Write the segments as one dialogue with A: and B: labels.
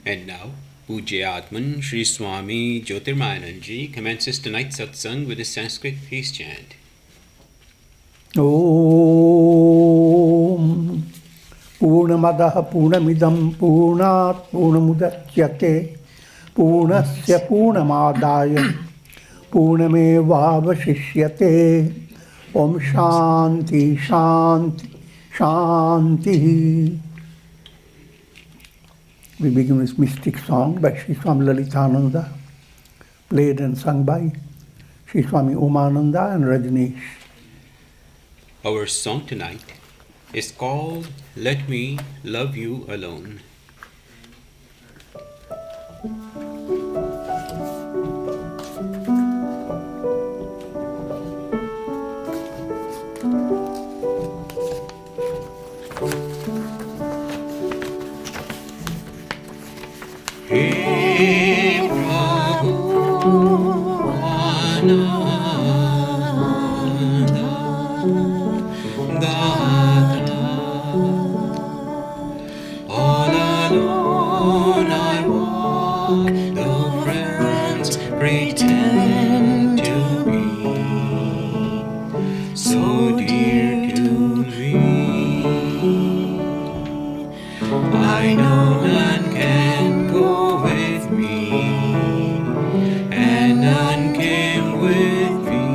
A: And now, Pujya Atman Sri Swami Jyotirmayananda ji commences tonight's satsang with a Sanskrit peace chant.
B: Om Purnamadaha Purnamidam Purnat Purnamudachyate Purnasya Purnamadaya Purnamevavashishyate Om Shanti Shanti Shanti. We begin this mystic song by Sri Swami Lalitananda, played and sung by Sri Swami Umananda and Rajneesh.
A: Our song tonight is called Let Me Love You Alone. Hey Prabhu Ananda Data, all alone I walk, though friends pretend to be so dear to me. I know none can go with me, and none came with me.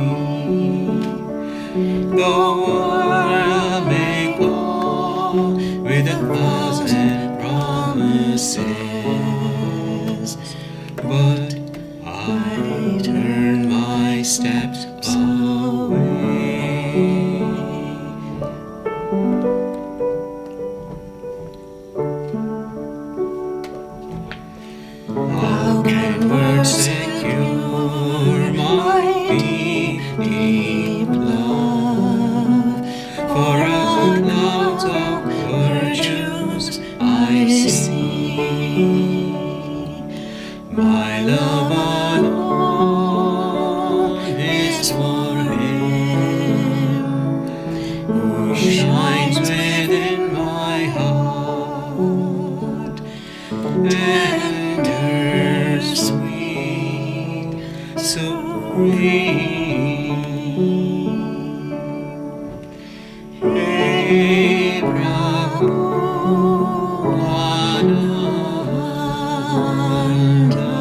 A: The world may go with 1,000 promises, but I turn my steps away. How can words secure my deep, deep love? For out clouds of virtues I see my love alone is for Him who shines within my heart. Tender, sweet, serene. Hey Prabhu Ananda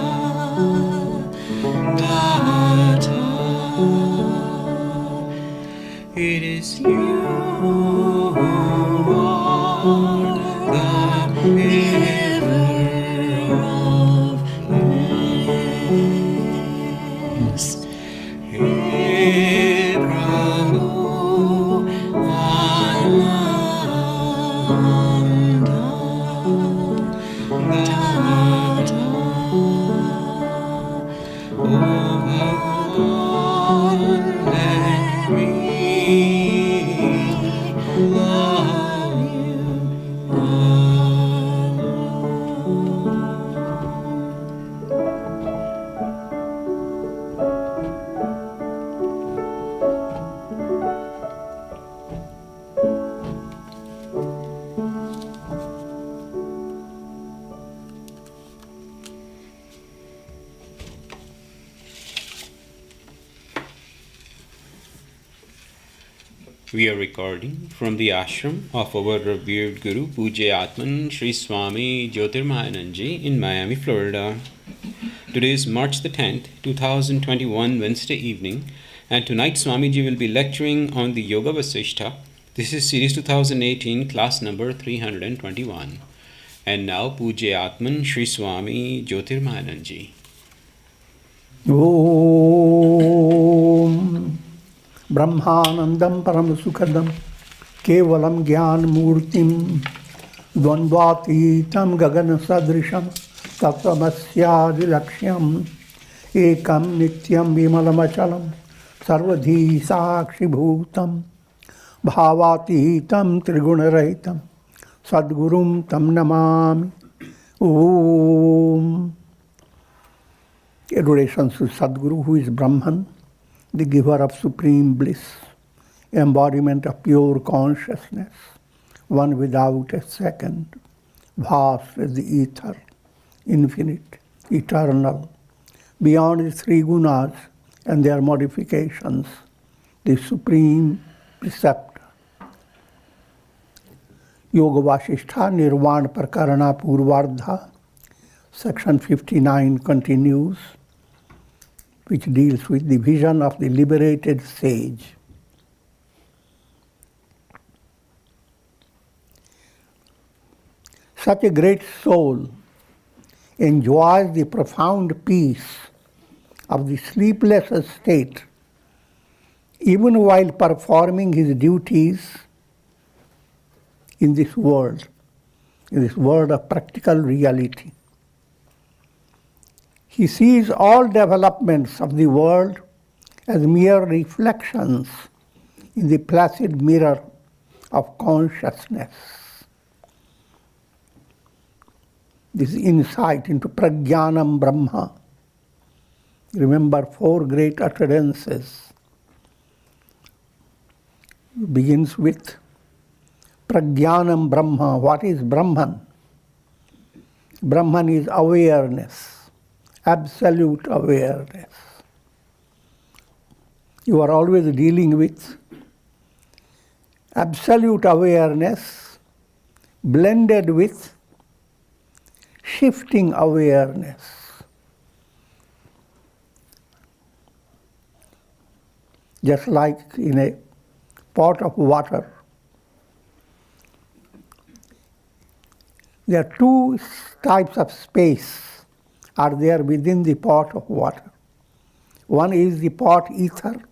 A: Data, it is you who are the giver of bliss. Hey Prabhu Ananda Data, oh Bhagavan, let me love you alone. We are recording from the ashram of our revered Guru Atman Sri Swami Jyotirmayananda in Miami, Florida. Today is March the 10th, 2021, Wednesday evening, and tonight Swamiji will be lecturing on the Yoga Vasistha. This is series 2018, class number 321. And now Atman Sri Swami Jyotirmayananda.
B: Om Brahmanandam Paramasukadam Kevalam Gyan Murtim Dvandvatitam Gagana Sadrisham Tattvamasya Dilaksham Ekam Nityam Vimalamachalam Sarvadhi Sakshi Bhutam Bhavatitam Trigunarahitam Sadgurum Tam Namami. Om. Adorations to Sadguru, who is Brahman, the giver of supreme bliss, embodiment of pure consciousness, one without a second, vast as the ether, infinite, eternal, beyond the three gunas and their modifications, the supreme preceptor. Yoga Vasistha Nirvana Prakarana Purvardha, section 59 continues, which deals with the vision of the liberated sage. Such a great soul enjoys the profound peace of the sleepless state even while performing his duties in this world of practical reality. He sees all developments of the world as mere reflections in the placid mirror of consciousness. This insight into Prajnanam Brahma. Remember 4 great utterances. Begins with Prajnanam Brahma. What is Brahman? Brahman is awareness, absolute awareness. You are always dealing with absolute awareness blended with shifting awareness. Just like in a pot of water, there are 2 types of space are there within the pot of water. One is the pot ether,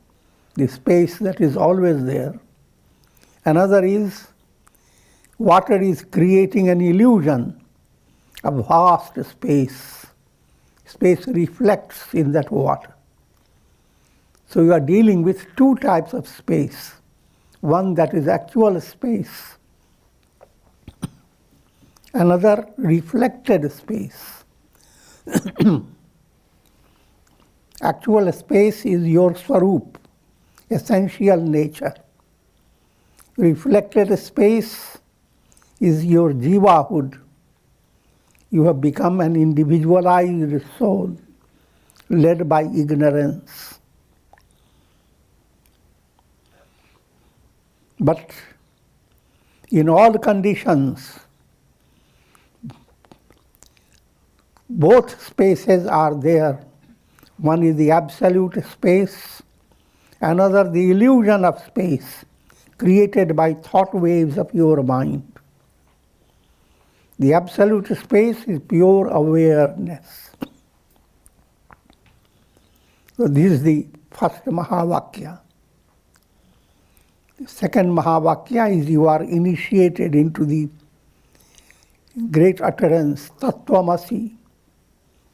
B: the space that is always there. Another is water is creating an illusion of vast space. Space reflects in that water. So you are dealing with 2 types of space. One that is actual space, another reflected space. Actual space is your swarup, essential nature. Reflected space is your jivahood. You have become an individualized soul, led by ignorance. But in all conditions, both spaces are there. One is the absolute space, another the illusion of space created by thought waves of your mind. The absolute space is pure awareness. So this is the first Mahavakya. The second Mahavakya is you are initiated into the great utterance, Tattvamasi,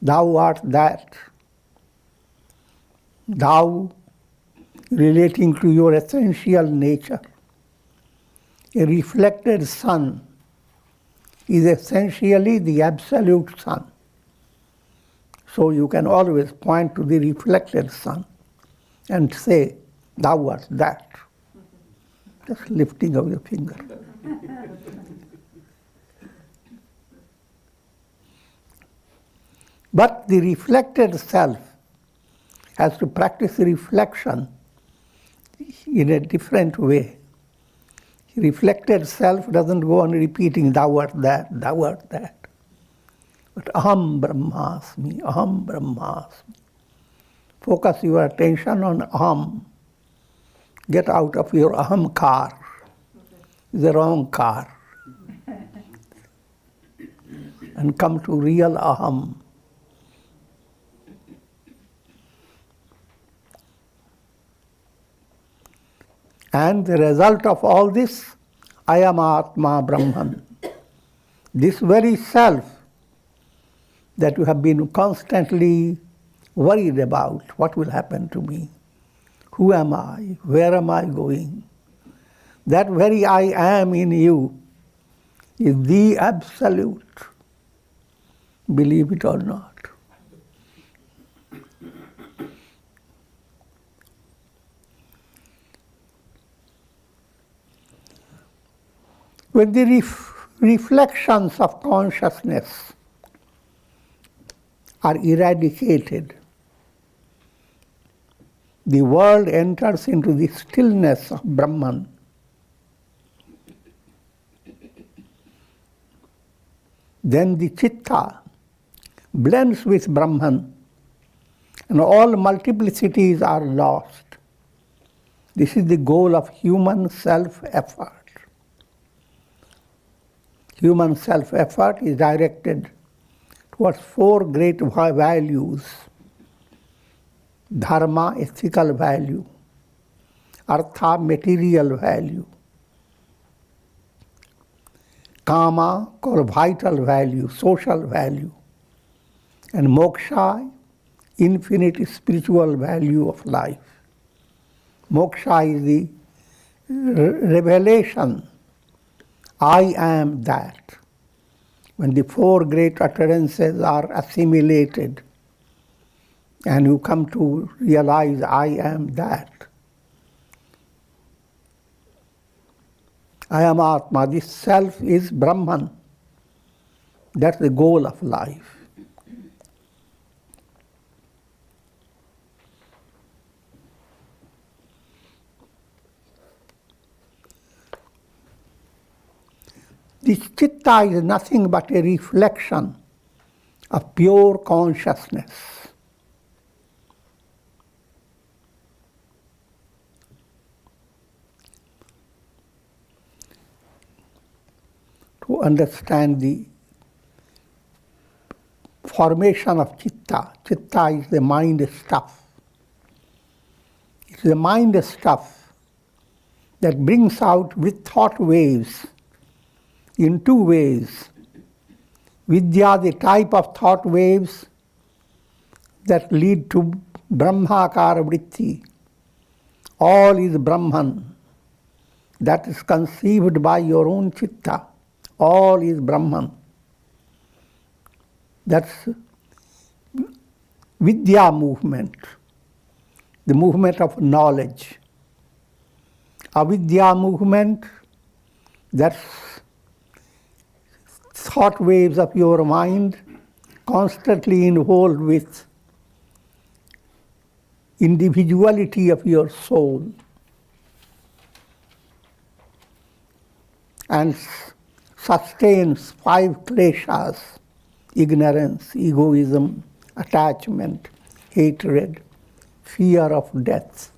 B: thou art that. Thou relating to your essential nature. A reflected sun is essentially the absolute sun. So you can always point to the reflected sun and say, thou art that. Just lifting of your finger. But the reflected self has to practice reflection in a different way. Reflected self doesn't go on repeating, thou art that, thou art that. But aham brahmasmi, aham brahmasmi. Focus your attention on aham. Get out of your aham car. It's the wrong car. And come to real aham. And the result of all this, I am Atma Brahman. This very self that you have been constantly worried about, what will happen to me? Who am I? Where am I going? That very I am in you is the absolute. Believe it or not. When the reflections of consciousness are eradicated, the world enters into the stillness of Brahman. Then the Chitta blends with Brahman and all multiplicities are lost. This is the goal of human self-effort. Human self-effort is directed towards four great values: dharma, ethical value; artha, material value; kama, called vital value, social value; and moksha, infinite spiritual value of life. Moksha is the revelation, I am that. When the four great utterances are assimilated and you come to realize I am that. I am Atma, this self is Brahman. That's the goal of life. This chitta is nothing but a reflection of pure consciousness. To understand the formation of chitta, chitta is the mind stuff. It's the mind stuff that brings out with thought waves in two ways. Vidya, the type of thought waves that lead to Brahmakara vritti. All is Brahman. That is conceived by your own chitta. All is Brahman. That's Vidya movement, the movement of knowledge. Avidya movement, that's thought waves of your mind constantly involved with individuality of your soul and sustains five kleshas: ignorance, egoism, attachment, hatred, fear of death.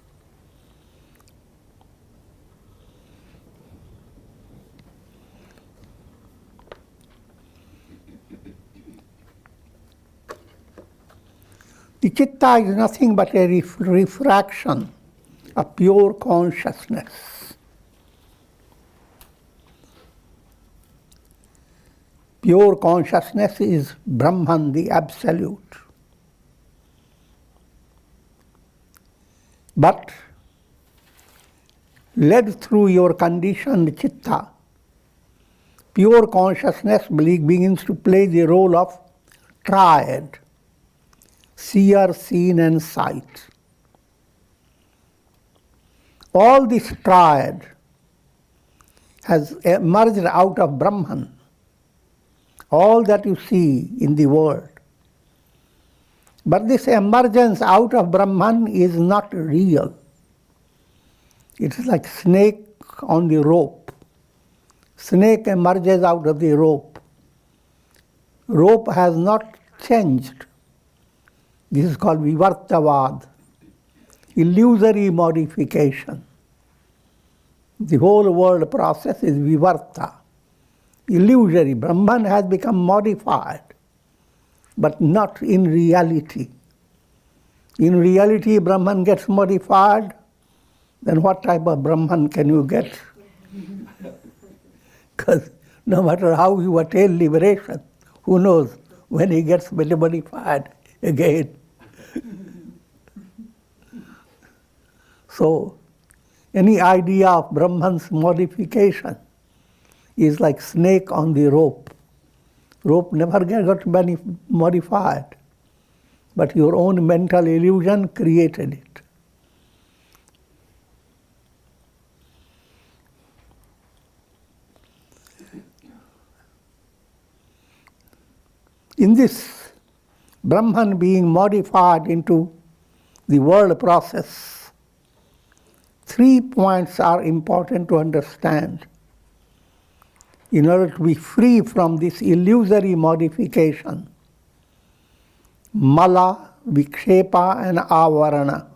B: The chitta is nothing but a refraction of pure consciousness. Pure consciousness is Brahman, the Absolute. But led through your conditioned chitta, pure consciousness begins to play the role of triad: seer, seen, and sight. All this triad has emerged out of Brahman. All that you see in the world. But this emergence out of Brahman is not real. It is like snake on the rope. Snake emerges out of the rope. Rope has not changed. This is called vivartavad, illusory modification. The whole world process is vivarta, illusory. Brahman has become modified, but not in reality. In reality, Brahman gets modified, then what type of Brahman can you get? Because no matter how you attain liberation, who knows when he gets modified again. So, any idea of Brahman's modification is like snake on the rope. Rope never got modified, but your own mental illusion created it. In this Brahman being modified into the world process, 3 points are important to understand. In order to be free from this illusory modification: mala, vikshepa, and avarana.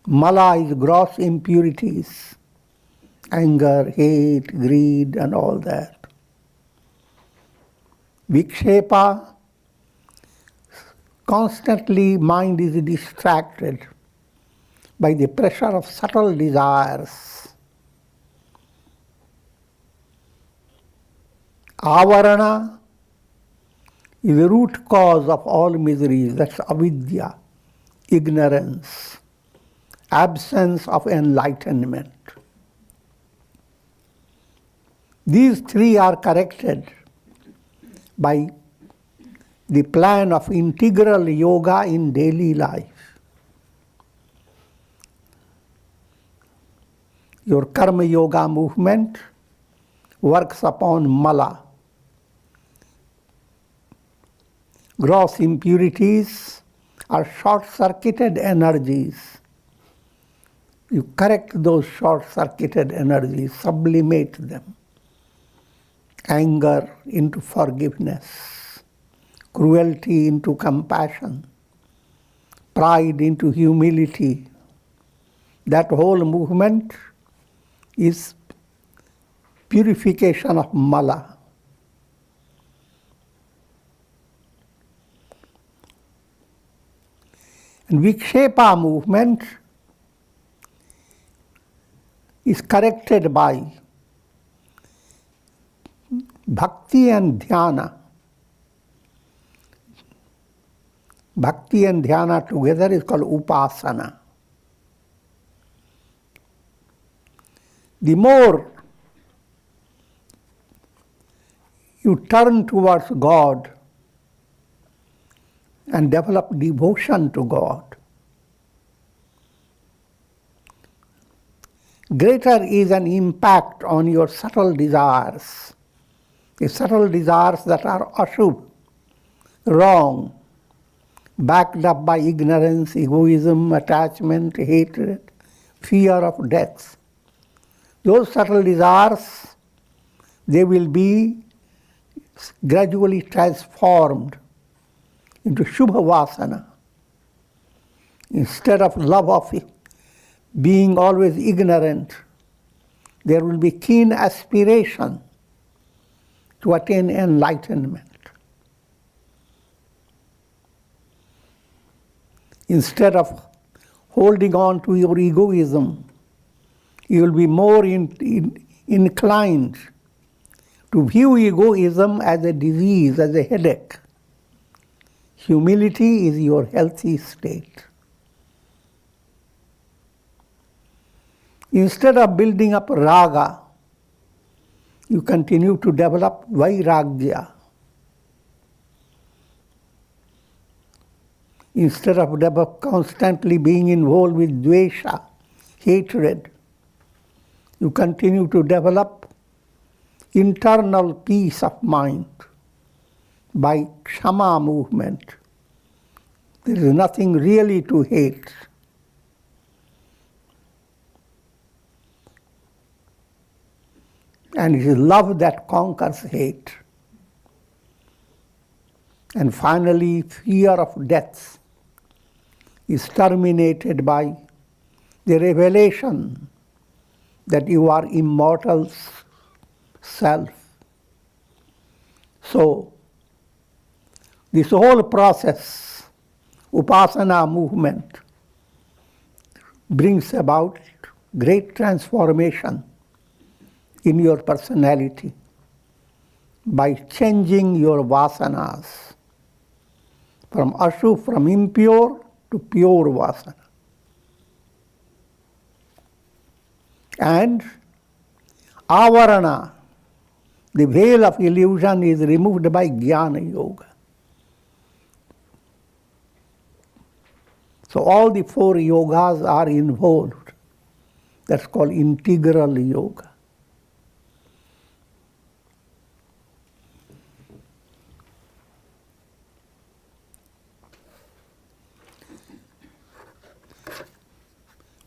B: Mala is gross impurities, anger, hate, greed, and all that. Vikshepa, constantly mind is distracted by the pressure of subtle desires. Avarana is the root cause of all miseries. That's avidya, ignorance, absence of enlightenment. These three are corrected by the plan of integral yoga in daily life. Your karma yoga movement works upon mala, gross impurities are short-circuited energies. You correct those short-circuited energies, sublimate them. Anger into forgiveness, cruelty into compassion, pride into humility. That whole movement is purification of mala. And Vikshepa movement is corrected by bhakti and dhyana. Bhakti and dhyana together is called upasana. The more you turn towards God and develop devotion to God, greater is an impact on your subtle desires. The subtle desires that are ashubh, wrong, backed up by ignorance, egoism, attachment, hatred, fear of death. Those subtle desires, they will be gradually transformed into Shubha Vasana. Instead of love of being always ignorant, there will be keen aspiration to attain enlightenment. Instead of holding on to your egoism, you will be more inclined to view egoism as a disease, as a headache. Humility is your healthy state. Instead of building up raga, you continue to develop vairagya. Instead of constantly being involved with dvesha, hatred, you continue to develop internal peace of mind by kshama movement. There is nothing really to hate. And it is love that conquers hate. And finally, fear of death is terminated by the revelation that you are immortal self. So, this whole process, upasana movement, brings about great transformation in your personality by changing your vasanas from ashubh, from impure to pure vasana. And avarana, the veil of illusion, is removed by jnana yoga. So all the four yogas are involved. That's called integral yoga.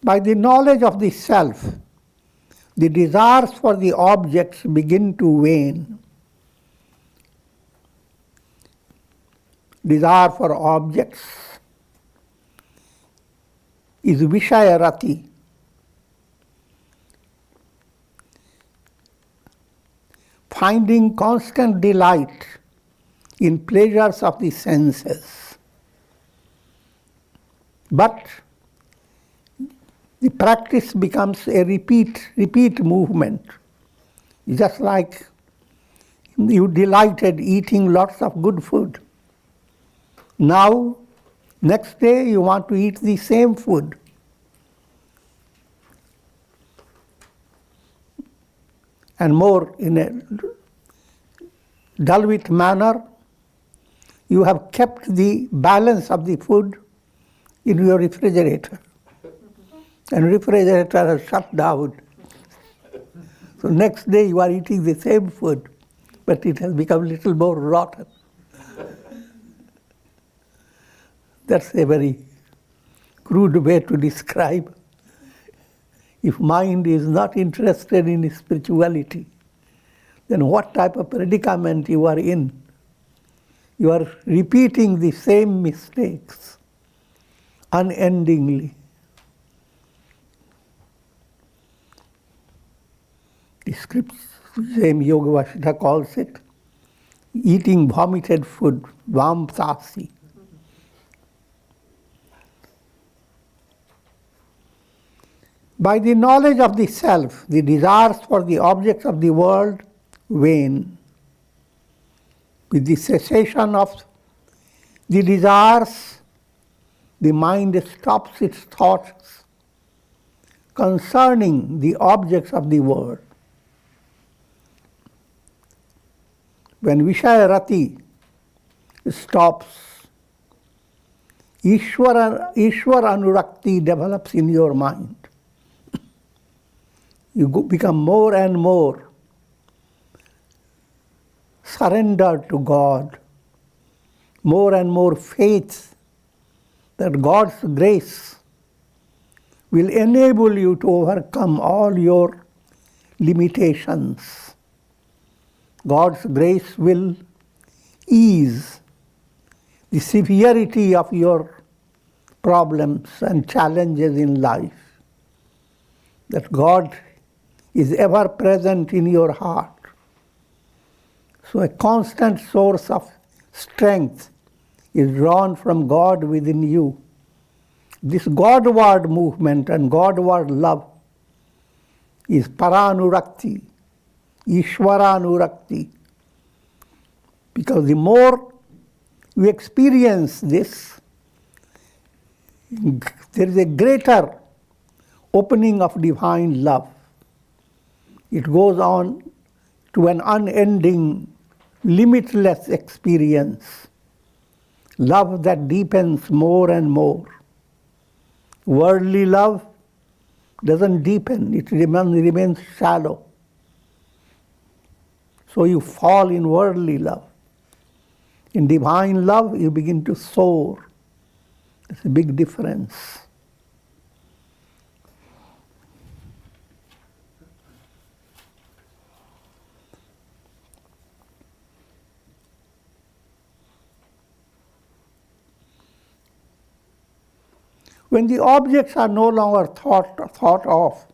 B: By the knowledge of the self, the desires for the objects begin to wane. Desire for objects is vishayarati. Finding constant delight in pleasures of the senses. But the practice becomes a repeat movement. Just like you delighted eating lots of good food. Now, next day you want to eat the same food. And more in a dull-wit manner, you have kept the balance of the food in your refrigerator. And refrigerator has shut down. So next day you are eating the same food, but it has become a little more rotten. That's a very crude way to describe. If mind is not interested in spirituality, then what type of predicament you are in? You are repeating the same mistakes unendingly. The script, same Yoga Vasistha calls it, eating vomited food, vamsasi. By the knowledge of the self, the desires for the objects of the world wane. With the cessation of the desires, the mind stops its thoughts concerning the objects of the world. When Vishaya-rati stops, Ishwara Anurakti develops in your mind. You become more and more surrendered to God, more and more faith that God's grace will enable you to overcome all your limitations. God's grace will ease the severity of your problems and challenges in life. That God is ever present in your heart. So a constant source of strength is drawn from God within you. This Godward movement and Godward love is Paranurakti, Ishwaranurakti. Because the more you experience this, there is a greater opening of divine love. It goes on to an unending, limitless experience. Love that deepens more and more. Worldly love doesn't deepen, it remains shallow. So you fall in worldly love. In divine love, you begin to soar. There's a big difference. When the objects are no longer thought of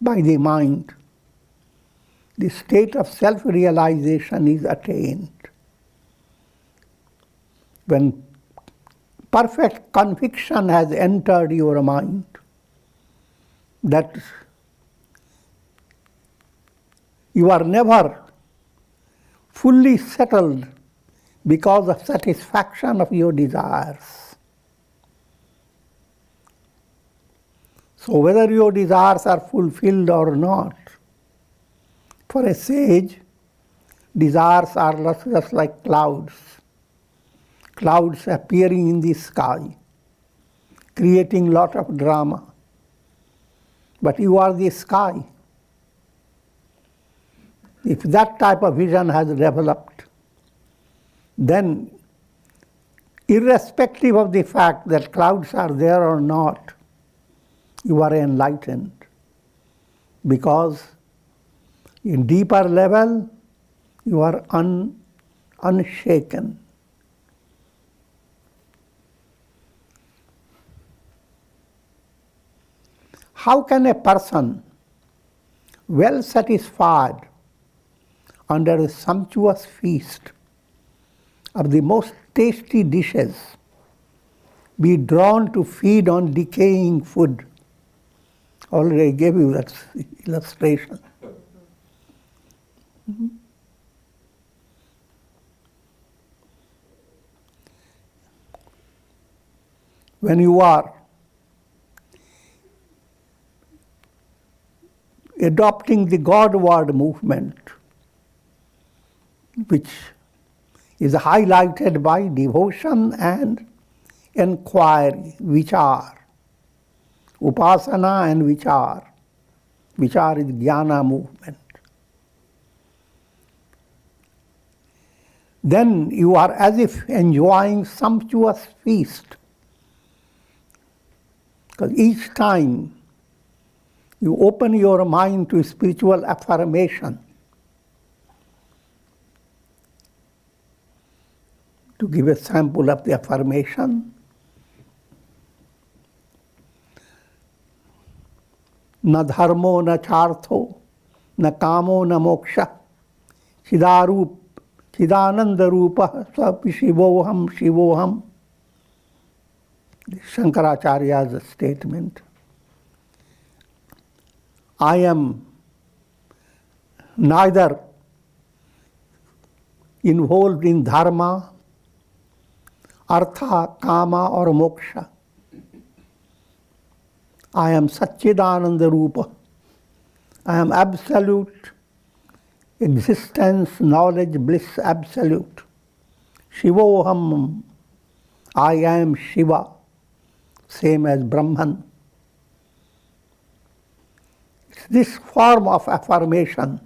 B: by the mind, the state of self-realization is attained. When perfect conviction has entered your mind, that you are never fully settled because of satisfaction of your desires. So whether your desires are fulfilled or not, for a sage, desires are just like clouds. Clouds appearing in the sky, creating lot of drama. But you are the sky. If that type of vision has developed, then irrespective of the fact that clouds are there or not, you are enlightened. Because in deeper level, you are unshaken. How can a person, well satisfied under a sumptuous feast, of the most tasty dishes be drawn to feed on decaying food. Already I gave you that illustration. When you are adopting the Godward movement, which is highlighted by devotion and inquiry, vichar, upasana and vichar. Vichar is jnana movement. Then you are as if enjoying sumptuous feast. Because each time you open your mind to spiritual affirmation, to give a sample of the affirmation, na dharmo na chartho, na kamo na moksha, chidananda rupa swapi shivoham shivoham. Shankaracharya's statement. I am neither involved in dharma, artha, kama or moksha. I am Satchidananda Rupa. I am absolute existence, knowledge, bliss, absolute. Shivoham, I am Shiva, same as Brahman. This form of affirmation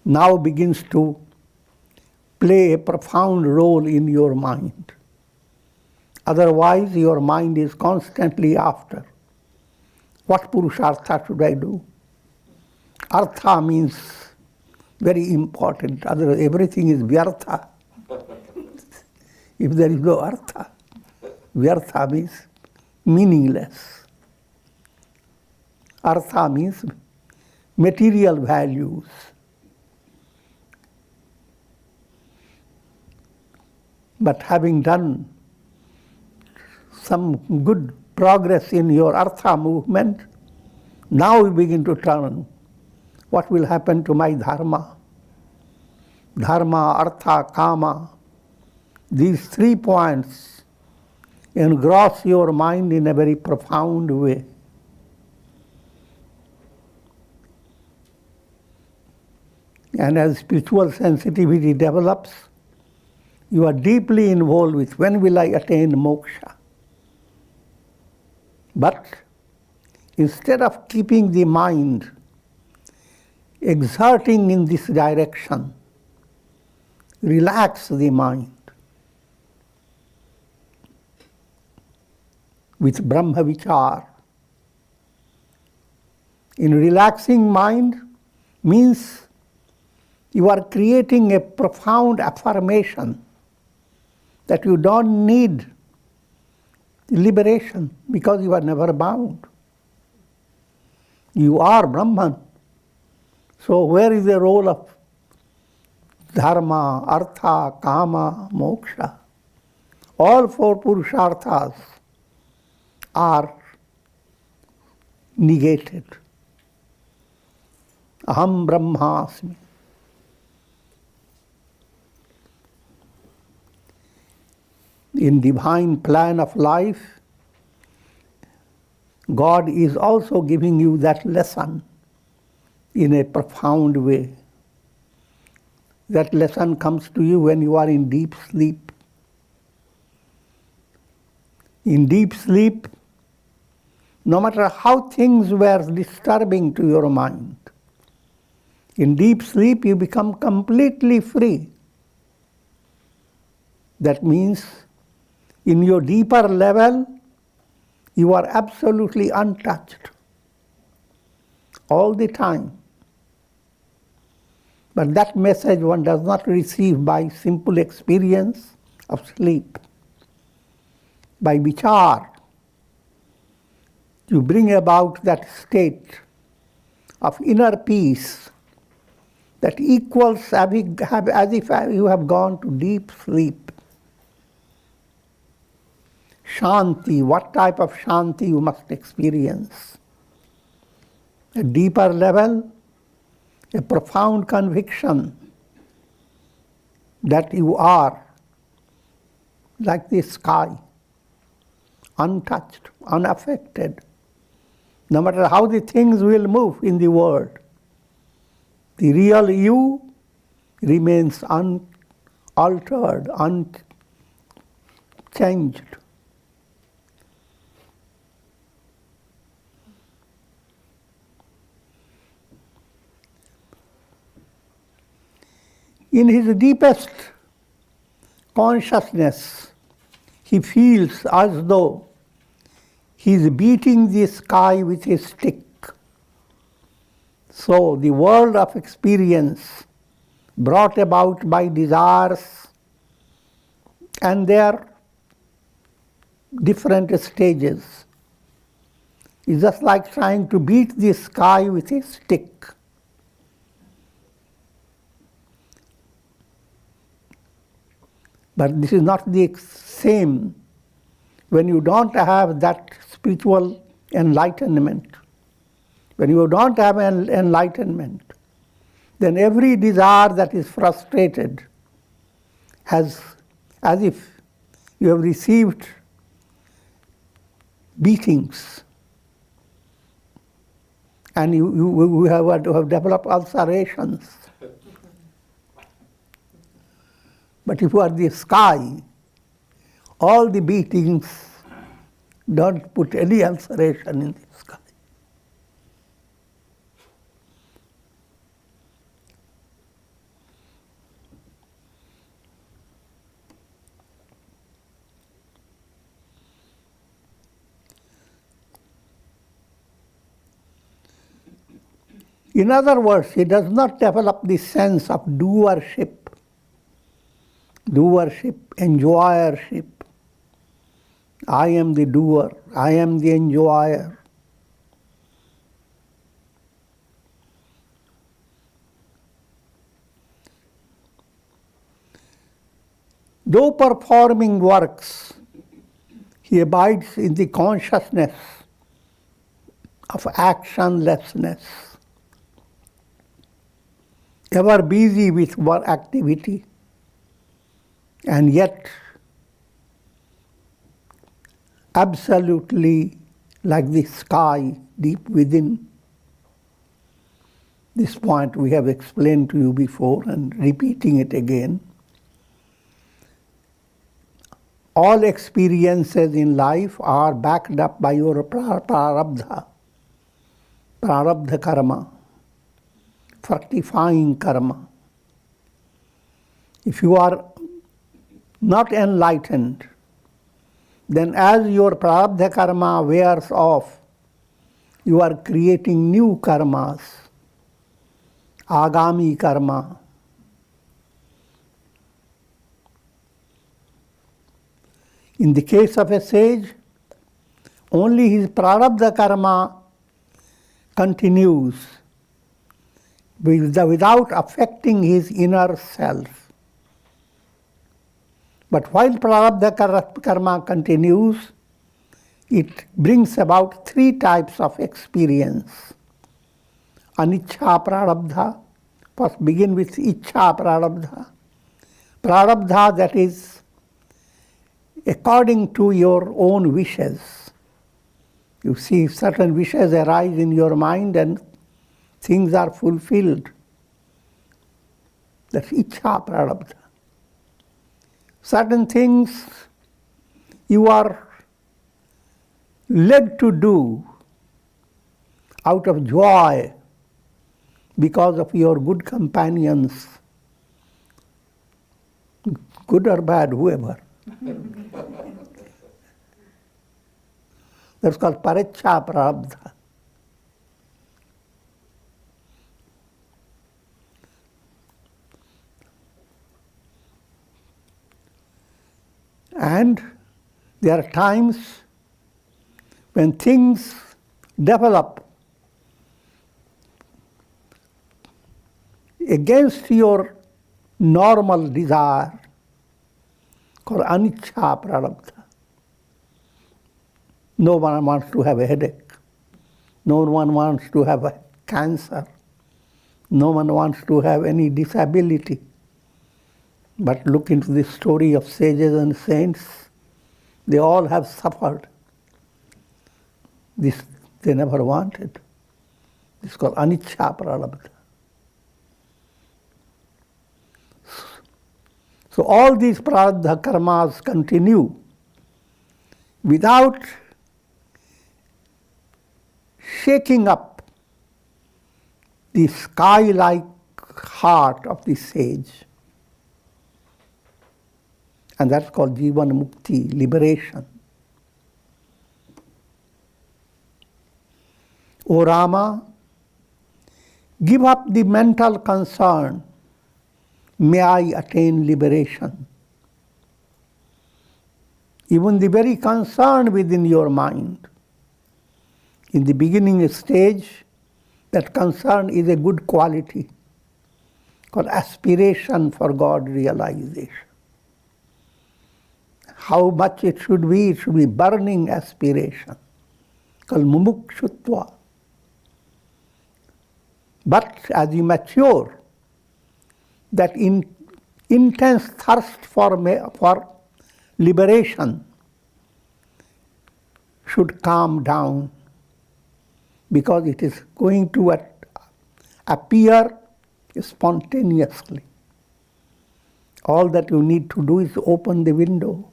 B: now begins to play a profound role in your mind. Otherwise, your mind is constantly after, what Purushartha should I do? Artha means very important, otherwise everything is Vyartha. If there is no Artha, Vyartha means meaningless. Artha means material values. But having done some good progress in your Artha movement, now you begin to turn. What will happen to my Dharma? Dharma, Artha, Kama. These 3 points engross your mind in a very profound way. And as spiritual sensitivity develops, you are deeply involved with when will I attain moksha. But instead of keeping the mind exerting in this direction, relax the mind with Brahma Vichar. In relaxing mind means you are creating a profound affirmation that you don't need liberation because you are never bound. You are Brahman. So where is the role of Dharma, Artha, Kama, Moksha? All 4 Purusharthas are negated. Aham Brahmasmi. In divine plan of life, God is also giving you that lesson in a profound way. That lesson comes to you when you are in deep sleep. In deep sleep, no matter how things were disturbing to your mind, in deep sleep you become completely free. That means in your deeper level, you are absolutely untouched all the time. But that message one does not receive by simple experience of sleep. By vichar, you bring about that state of inner peace that equals as if you have gone to deep sleep. Shanti, what type of Shanti you must experience? A deeper level, a profound conviction that you are like the sky, untouched, unaffected. No matter how the things will move in the world, the real you remains unaltered, unchanged. In his deepest consciousness, he feels as though he is beating the sky with a stick. So the world of experience brought about by desires and their different stages is just like trying to beat the sky with a stick. But this is not the same when you don't have that spiritual enlightenment. When you don't have an enlightenment, then every desire that is frustrated has, as if you have received beatings and you have developed ulcerations. But if you are the sky, all the beatings don't put any ulceration in the sky. In other words, he does not develop the sense of doership, enjoyership. I am the doer, I am the enjoyer. Though performing works, he abides in the consciousness of actionlessness, ever busy with work activity, and yet absolutely like the sky deep within. This point we have explained to you before and repeating it again. All experiences in life are backed up by your prarabdha karma, fructifying karma. If you are not enlightened, then as your prarabdha karma wears off, you are creating new karmas, agami karma. In the case of a sage, only his prarabdha karma continues without affecting his inner self. But while prarabdha karma continues, it brings about three types of experience. Anicca prarabdha, first begin with iccha prarabdha. Prarabdha that is according to your own wishes. You see certain wishes arise in your mind and things are fulfilled. That's iccha prarabdha. Certain things you are led to do out of joy because of your good companions, good or bad, whoever. That's called parecha prarabdha. And there are times when things develop against your normal desire, called anicca prarabdha. No one wants to have a headache. No one wants to have a cancer. No one wants to have any disability. But look into the story of sages and saints. They all have suffered. This they never wanted. This is called anicca prarabdha. So all these prarabdha karmas continue without shaking up the sky-like heart of the sage. And that's called Jivan Mukti, liberation. O Rama, give up the mental concern. May I attain liberation. Even the very concern within your mind. In the beginning stage, that concern is a good quality, called aspiration for God realization. How much it should be burning aspiration, called mumukshutva. But as you mature, that intense thirst for liberation should calm down, because it is going to appear spontaneously. All that you need to do is open the window.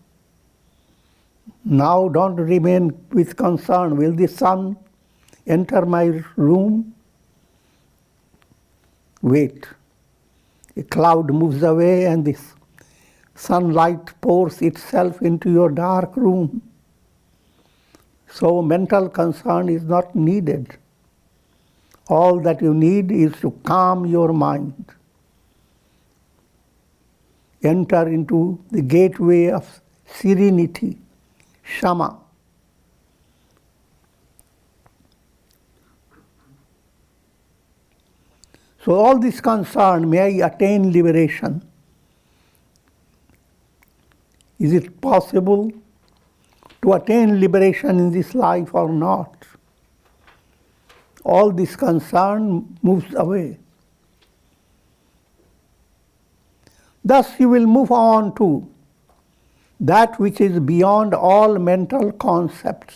B: Now don't remain with concern. Will the sun enter my room? Wait. A cloud moves away and the sunlight pours itself into your dark room. So mental concern is not needed. All that you need is to calm your mind. Enter into the gateway of serenity, shama. So all this concern, may I attain liberation? Is it possible to attain liberation in this life or not? All this concern moves away. Thus you will move on to that which is beyond all mental concepts.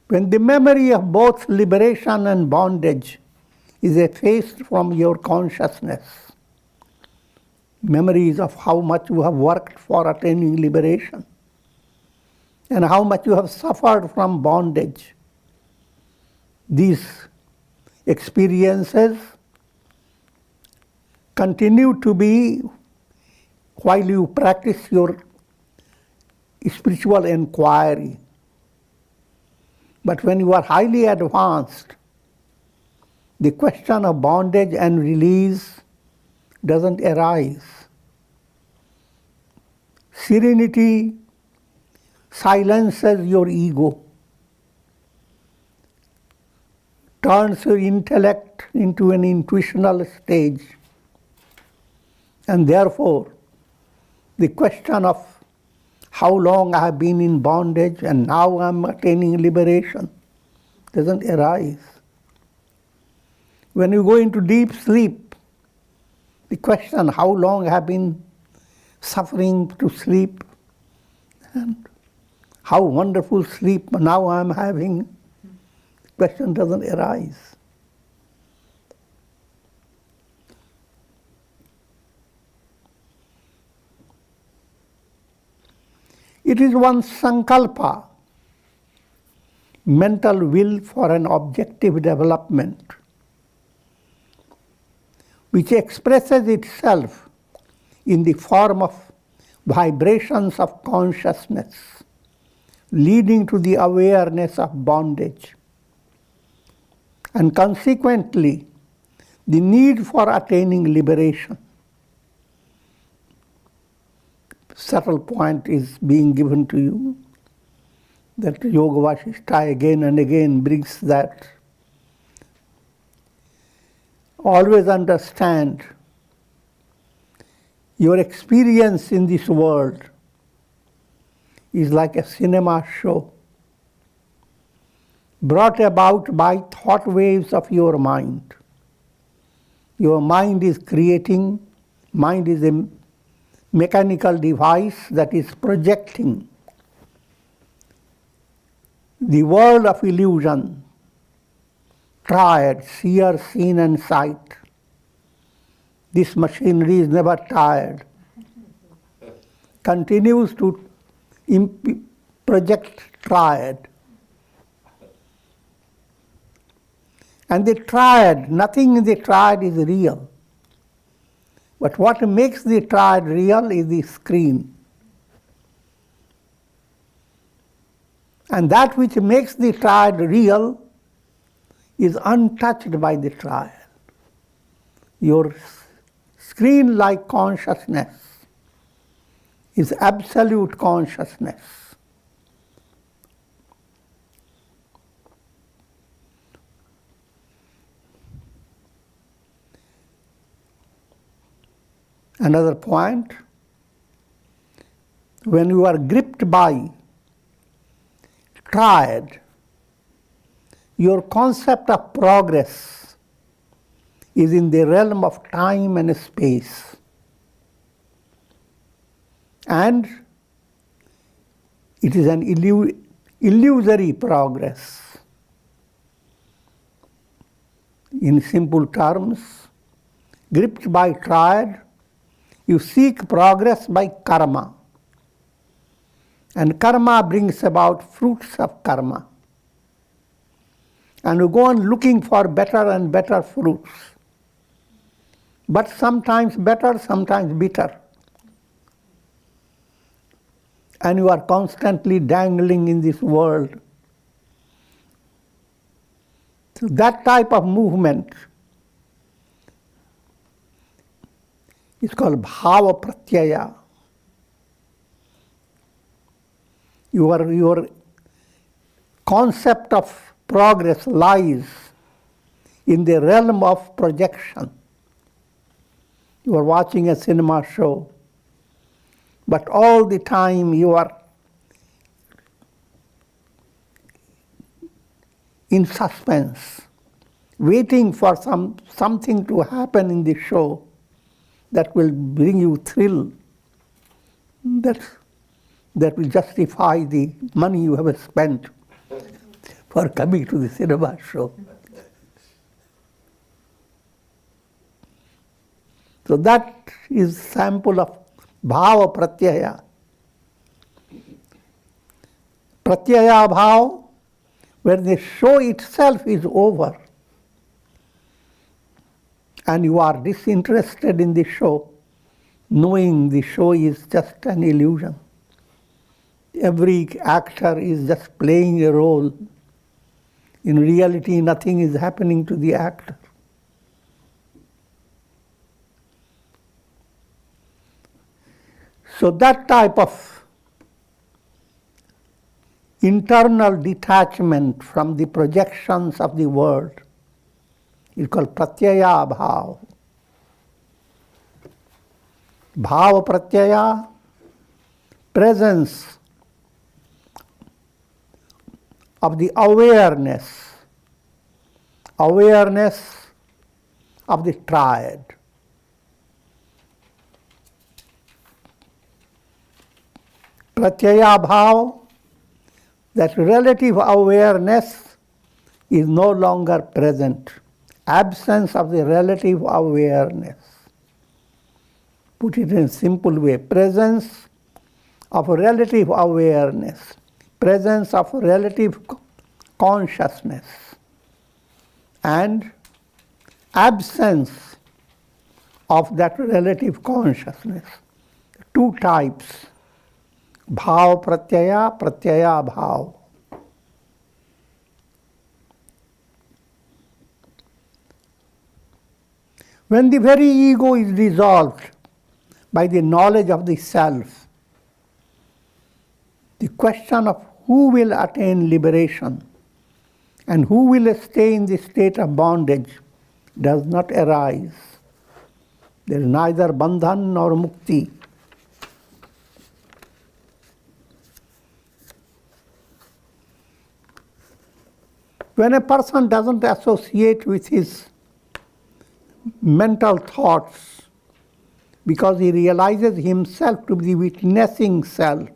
B: When the memory of both liberation and bondage is effaced from your consciousness, memories of how much you have worked for attaining liberation and how much you have suffered from bondage, these experiences continue to be while you practice your spiritual inquiry. But when you are highly advanced, the question of bondage and release doesn't arise. Serenity silences your ego, turns your intellect into an intuitional stage, and therefore the question of how long I have been in bondage and now I am attaining liberation doesn't arise. When you go into deep sleep, the question how long I have been suffering to sleep and how wonderful sleep now I am having, the question doesn't arise. It is one's sankalpa, mental will for an objective development, which expresses itself in the form of vibrations of consciousness, leading to the awareness of bondage, and consequently the need for attaining liberation. Subtle point is being given to you, that Yoga Vasistha again and again brings that always understand your experience in this world is like a cinema show brought about by thought waves of your mind. Your mind is creating, mind is a mechanical device that is projecting the world of illusion, triad, seer, seen, and sight. This machinery is never tired, continues to project triad. And the triad, nothing in the triad is real. But what makes the triad real is the screen. And that which makes the triad real is untouched by the triad. Your screen-like consciousness is absolute consciousness. Another point, when you are gripped by triad, your concept of progress is in the realm of time and space. And it is an illusory progress. In simple terms, gripped by triad, you seek progress by karma. And karma brings about fruits of karma. And you go on looking for better and better fruits. But sometimes better, sometimes bitter. And you are constantly dangling in this world. So that type of movement is called bhava pratyaya. Your concept of progress lies in the realm of projection. You are watching a cinema show, but all the time you are in suspense, waiting for something to happen in the show that will bring you thrill, that will justify the money you have spent for coming to the cinema show. So that is sample of bhava pratyaya. Pratyaya bhava, when the show itself is over and you are disinterested in the show, knowing the show is just an illusion. Every actor is just playing a role. In reality, nothing is happening to the actor. So that type of internal detachment from the projections of the world is called pratyaya bhava. Bhava pratyaya, presence of the awareness of the triad. Pratyaya bhava, that relative awareness is no longer present. Absence of the relative awareness. Put it in a simple way, presence of relative awareness, presence of relative consciousness, and absence of that relative consciousness. Two types, bhava pratyaya, pratyaya bhava. When the very ego is dissolved by the knowledge of the self, the question of who will attain liberation and who will stay in the state of bondage does not arise. There is neither bandhan nor mukti. When a person doesn't associate with his mental thoughts, because he realizes himself to be the witnessing self,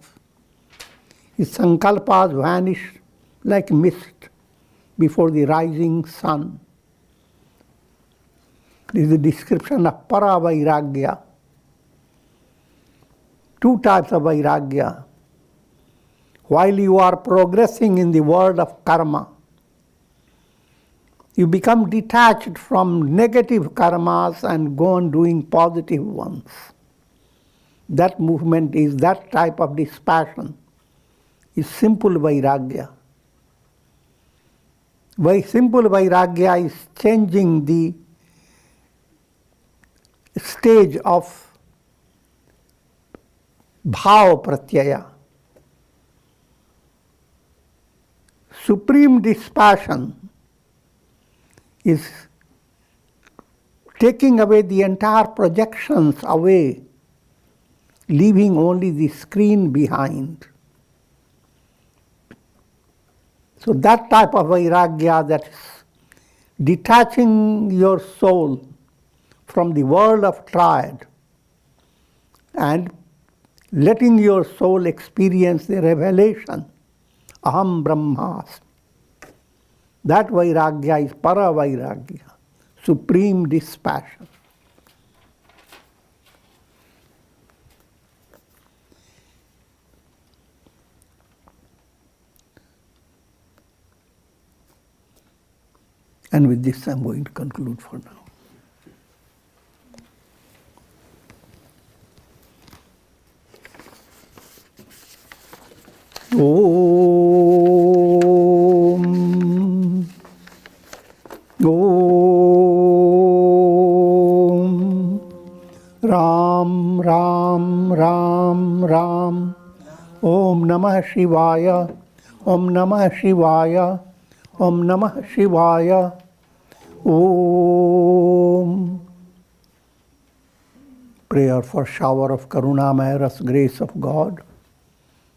B: his sankalpas vanish like mist before the rising sun. This is a description of para vairagya. Two types of vairagya. While you are progressing in the world of karma, you become detached from negative karmas and go on doing positive ones. That movement is that type of dispassion, is simple vairagya. Simple vairagya is changing the stage of bhava pratyaya. Supreme dispassion is taking away the entire projections away, leaving only the screen behind. So that type of vairagya, that is detaching your soul from the world of triad and letting your soul experience the revelation, aham brahmasmi. That vairagya is para vairagya, supreme dispassion. And with this I'm going to conclude for now. Om. Om. Ram, Ram, Ram, Ram. Om Namah Shivaya. Om Namah Shivaya. Om Namah Shivaya. Om. Prayer for shower of Karunamaya Ras grace of God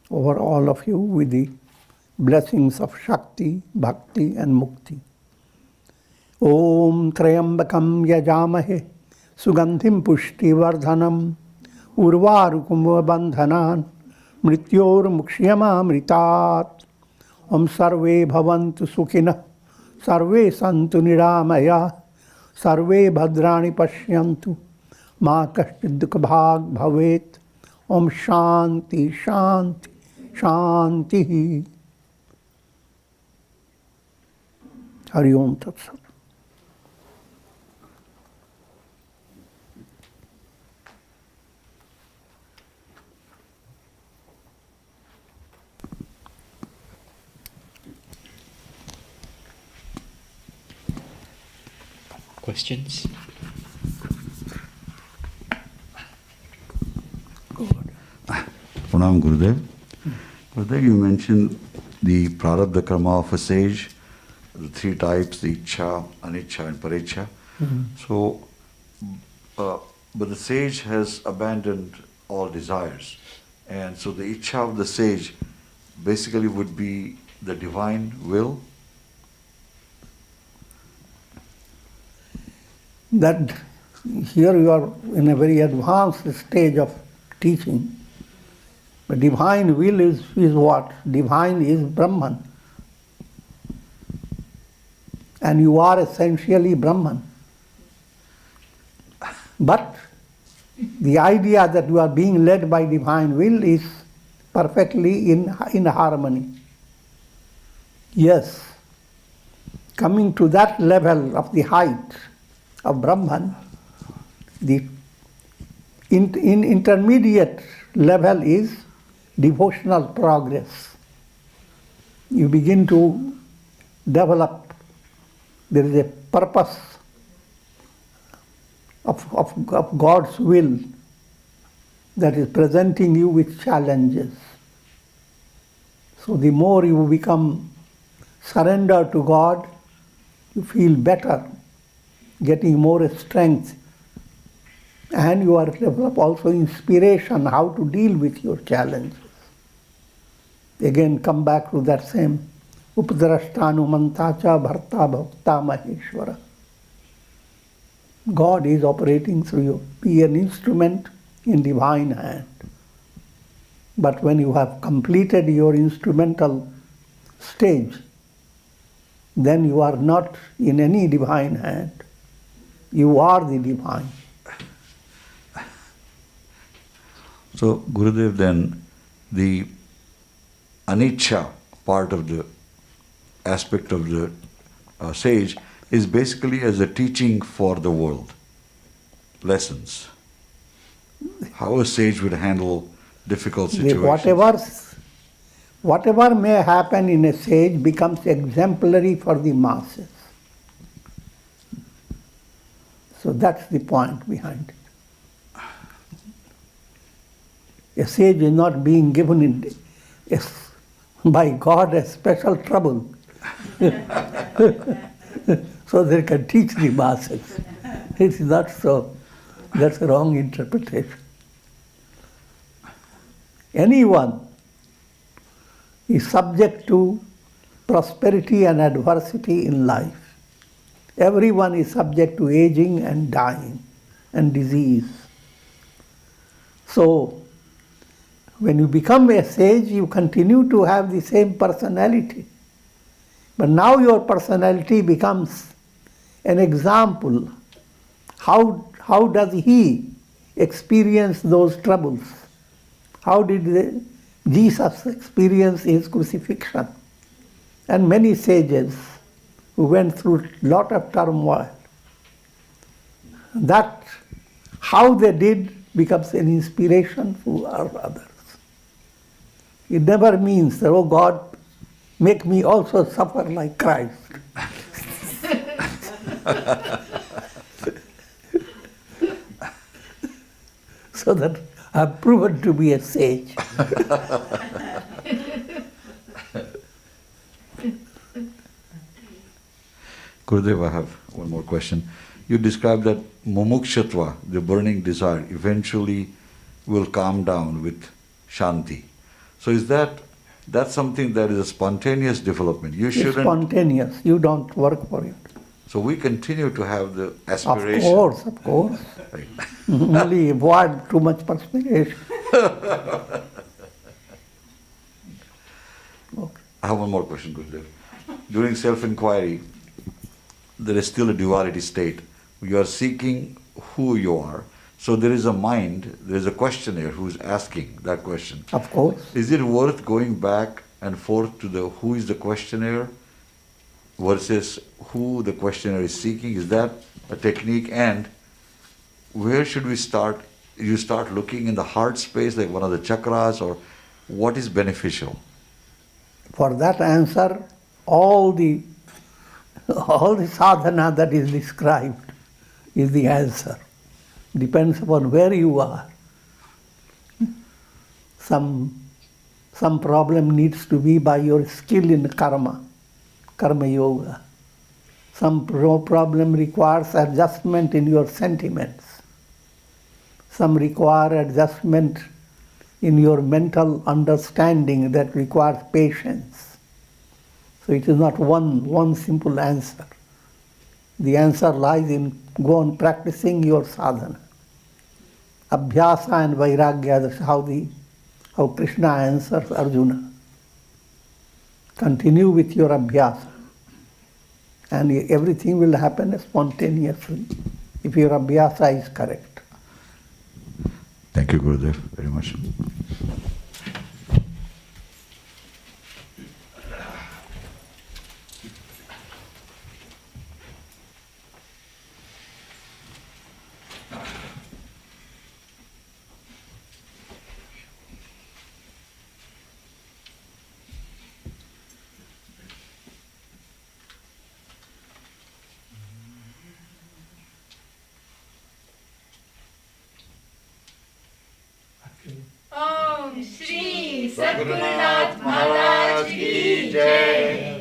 B: over all of you with the blessings of Shakti, Bhakti and Mukti. Om Trayambakam Yajamahe Sugandhim Pushti Vardhanam Urvarukum Bandhanan Mrityor Mukshiyama Mritat. Om Sarve Bhavantu Sukhina Sarve Santu Niramaya Sarve Bhadrani Pashyantu Ma Kashchid Dukha Bhag Bhavet. Om Shanti Shanti Shanti. Hari Om Tat Sat.
A: Questions?
C: Pranam Gurudev. Gurudev, you mentioned the prarabdha karma of a sage, the three types, the ichcha, aniccha and parichcha. So, but the sage has abandoned all desires. And so the ichcha of the sage basically would be the divine will.
B: That here you are in a very advanced stage of teaching. But divine will is what? Divine is Brahman. And you are essentially Brahman. But the idea that you are being led by divine will is perfectly in harmony. Yes, coming to that level of the height of Brahman, the intermediate level is devotional progress. You begin to develop, there is a purpose of God's will that is presenting you with challenges. So the more you become surrendered to God, you feel better. getting more strength, and you are develop also inspiration how to deal with your challenges. Again, come back to that same Upadrashtanumantacha Bharta Bhakta Maheshwara. God is operating through you. Be an instrument in divine hand. But when you have completed your instrumental stage, then you are not in any divine hand. You are the divine.
C: So, Gurudev, then the anicca part of the aspect of the sage is basically as a teaching for the world, lessons. How a sage would handle difficult situations.
B: Whatever may happen in a sage becomes exemplary for the masses. So that's the point behind it. A sage is not being given by God a special trouble so they can teach the masses. It is not so. That's a wrong interpretation. Anyone is subject to prosperity and adversity in life. Everyone is subject to aging and dying and disease. So, when you become a sage, you continue to have the same personality. But now your personality becomes an example. How does he experience those troubles? How did Jesus experience his crucifixion? And many sages who went through a lot of turmoil. That, how they did, becomes an inspiration for others. It never means that, oh God, make me also suffer like Christ. So that I've proven to be a sage.
C: Gurudev, I have one more question. You described that mumukshutva, the burning desire, eventually will calm down with shanti. So is that's something that is a spontaneous development? You shouldn't.
B: It's spontaneous. You don't work for it.
C: So we continue to have the aspiration.
B: Of course.
C: Right.
B: Only avoid too much perspiration. Okay.
C: I have one more question, Gurudev. During self-inquiry, there is still a duality state. You are seeking who you are. So there is a mind, there is a questionnaire who's asking that question.
B: Of course.
C: Is it worth going back and forth to the who is the questionnaire versus who the questionnaire is seeking? Is that a technique? And where should we start? You start looking in the heart space, like one of the chakras, or what is beneficial?
B: For that answer, all the sadhana that is described is the answer. Depends upon where you are. Some problem needs to be by your skill in karma yoga. Some problem requires adjustment in your sentiments. Some require adjustment in your mental understanding that requires patience. So it is not one simple answer. The answer lies in go on practicing your sadhana. Abhyasa and Vairagya, that's how Krishna answers Arjuna. Continue with your abhyasa, and everything will happen spontaneously if your abhyasa is correct.
C: Thank you, Gurudev, very much.
D: Om Shri Sadgurunath Maharaj Ki Jai.